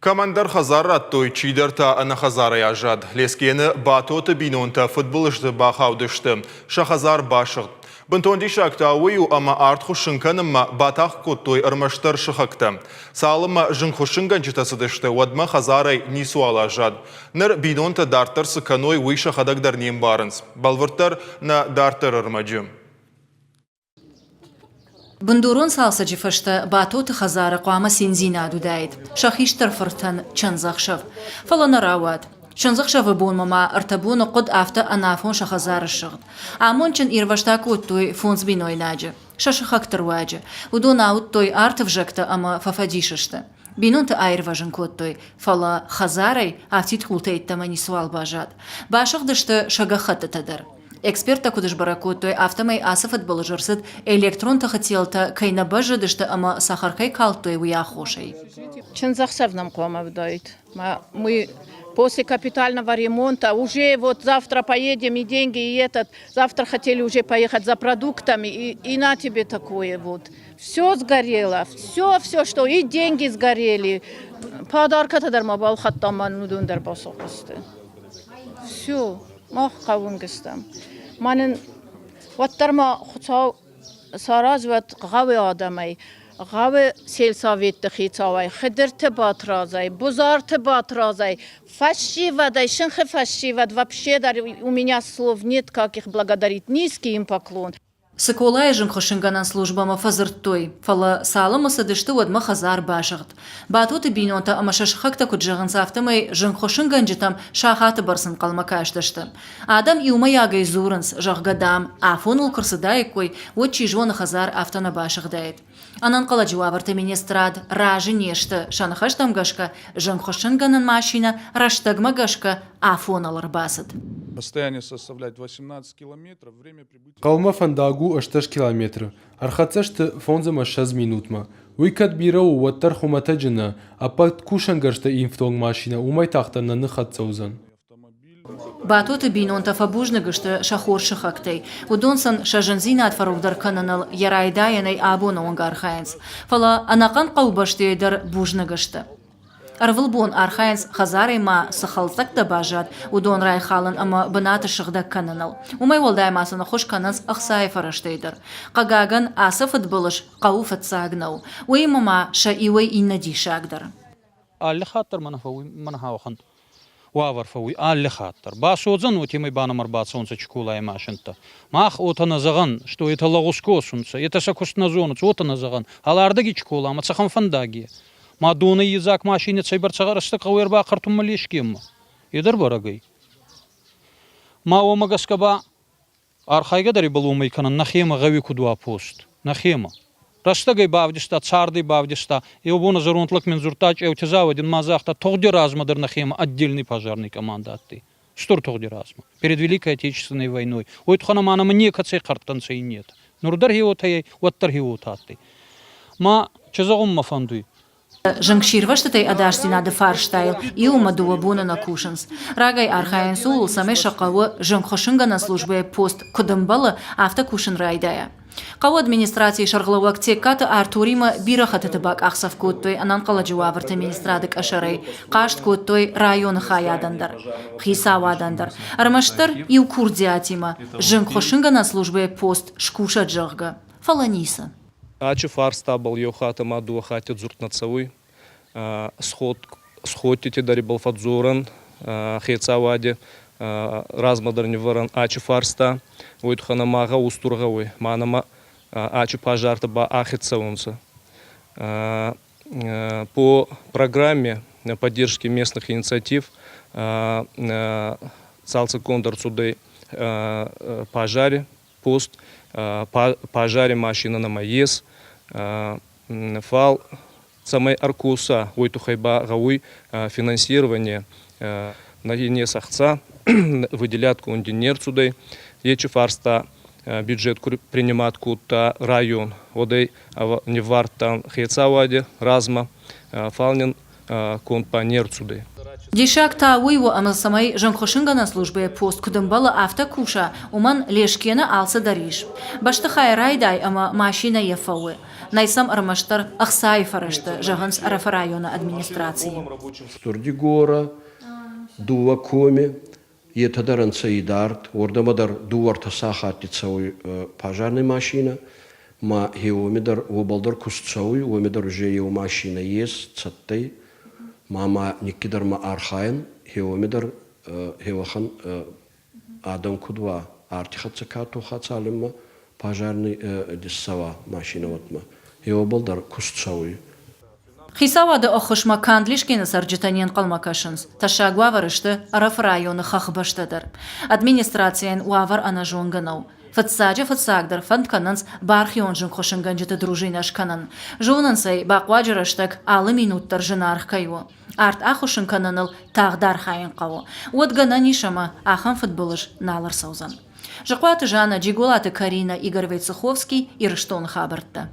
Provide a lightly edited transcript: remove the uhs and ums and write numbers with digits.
Командар Хазар аттой чидарта ана Хазара яжад. Лескені батоты бинонта футболышты бақаудышты. Шахазар башығд. Бынтонди шакта уйу ама арт хушынканымма батақ коттой ырмаштар шықакты. Салыма жын хушынган житасыдышты. Вадма Хазарай нисуала жад. Ныр бинонта дартар сыканой уй шахадагдар нем барынс. Балвыртар на дартар ырмаджым. بندورون سالسة جفشتا باتوت خزارة قوامة سينزينا دودايد شاخيش ترفرتن چنزخشف فلا نراوات چنزخشف بون مما ارتبون قد افتا انافون شخزار الشغد عمون چن ايروشتاكو توي فونز بينوي ناجة شاشخك ترواجة ودون اوت توي ارتف جكتا اما ففاديششتا بينون تا اير واجن كوتوي فلا خزاري افتيت خلطيت تماني سوال باجاد باشخ دشتا شاگخت تدر Эксперта кудыш баракутой автомай асафат балажарсад электрон тахатилта кайна бажадышта ама сахаркай калтой уяхошей. Чензахсев нам кома вдает. Мы после капитального ремонта уже вот завтра поедем и деньги и этот. Завтра хотели уже поехать за продуктами и на тебе такое вот. Все сгорело, все что и деньги сгорели. Подарка тадар мабал хаттаман нудундар басохсты. Все. Мах кавунгистам. Манен ваттарма хутау сараз ват гавы адамай, гавы сельсоветті хитавай, хидырты батразай, бузарты батразай, фальшивадай, шинхи фальшивад. Вообще у меня слов нет, как их благодарить. Низкий им поклон. Сыколай жынхошынганан службама фазырттой, фала салымы садышты вадма Хазар башығд. Батуты бинонта ама шашхакта куджығын сафтымай жынхошынган житам шахаты барсын қалмака аштышты. Адам иума ягай зурынс, жағгадам, афон улкырсыдай кой, вот чижвоны Хазар автона башығдайд. Анан қала жуаварты министрад ражы нешті, шанахаштам гашка, жынхошынганан машина раштагма гашка афон алыр басыд. Расстояние составляет 18 километров, время прибытия... Қалма фандагу 8 километр. Архацашты фонзама 6 минутма. Уикат бирау ваттар хумата жына, апат кушангаршта инфтонг машина умай тахтана ныхат цаузан. Батоты бинонта фабужнагышты шахоршы хактай. Удонсан шажынзина атфаругдар кананал ярайдаянай абона онгархайнс. Фала анакан қаубаштейдар бужнагышты. Арвылбон архайнс Хазарай ма сахалсак да бажат, удон райхалан ама бната шыгда кананал. Умай волдаймасына хош кананс ахсай фараштейдер. Қагаган асы футболыш қауфат сагнау. Уймама ша иуай иннади шагдар. Алли хаттар манахаухан. Вавар фауи алли хаттар. Басозан утимай банамар бацонца чкулай машинта. Мах отаназаган, что это лагускосунца, это сакусназонуц, отаназаган. Алардagi чкула, ама цахан фандаги. Мадуны язак машине цайбарцага расты кауэрба қартум малешкем. Едір барагай. Ма омагаскаба архайга дари балумай канан нахема гави кудуа пост. Нахема. Растагай бавдиста, царды бавдиста. И обона зарунтлак мензуртач эутизавадин мазахта тогди размадар нахема отдельный пожарный командатты. Стур тогди разма. Перед Великой Отечественной войной. Ойтхана манама не кацай қартанцай нет. Нурдар хиотай, уаттар хиотатты. Ма чазагум мафандуй. Жангширваштатай адаштина де фарштайл и умадуа буна на кушанс. Рагай архаин сул саме шақавы жангхошынгана службе пост кудымбалы авто кушан райдая. Қау администрации шарғлауак теккаты Артурима бирахаты табак ақсав көттой анан қала жуавырты министрадык ашарай. Қашт көттой районы хаядандар. Хисавадандар. Армаштар ил курдиатима. Жангхошынгана службе пост шкуша джарга. Фаланиса. Ачы фарста был йохаты маду хатит зуртнацауй, сходите дари был фадзуран, хецавади, размадарни варан ачы фарста, уйтхана мага устургауй, манама ачы пожарта ба ахицаунца. По программе поддержки местных инициатив Салцы Кондар Цудей пожаре, пост, пожаре машина на маес, фал самой аркуса, уйтухайба гауй финансирование на ене сахца, выделят кондинер цудей, ечи фарста бюджет принимат кута район, одей не варт там хецаваде, разма, фалнин компанер цудей. Дишак тауи у амасамай жанхошинга на службе пост кудымбала авто куша, уман лешкена алса дариш. Башта хайрайдай ама машина ефауи. Найсам армаштар ахсай фарашта, жаганс арафа района администрации. Стурдигора, дува коми, етадаран саидарт, ордамадар дуарта сахати цауи пожарная машина, ма хеомидар обалдар кустцауи, омидар уже его машина есть, цаттай, мама никидар ма архайн, хеомидар хевахан адам кудва артихат цакату хацалима пожарный диссава машина ватма, хеобалдар кустцауи. Хисавада охушма кандлишкина сарджитанин қалмакашынс. Ташаг ваварышты араф районы хақбаштадыр. Администрациян вавар анажонганау. Фатсаджа фатсагдар фанткананс бархионжын қошынганжыты дружинашканан. Жонансай бақваджыраштак алы минуттар жынарх кайу. Арт ахушын кананыл тағдар хайын қау. Уадгана нишама ахан футболыш налар саузан. Жақуаты жана Джигулаты Карина Игорь Войцеховский и Рыштон Хабартта.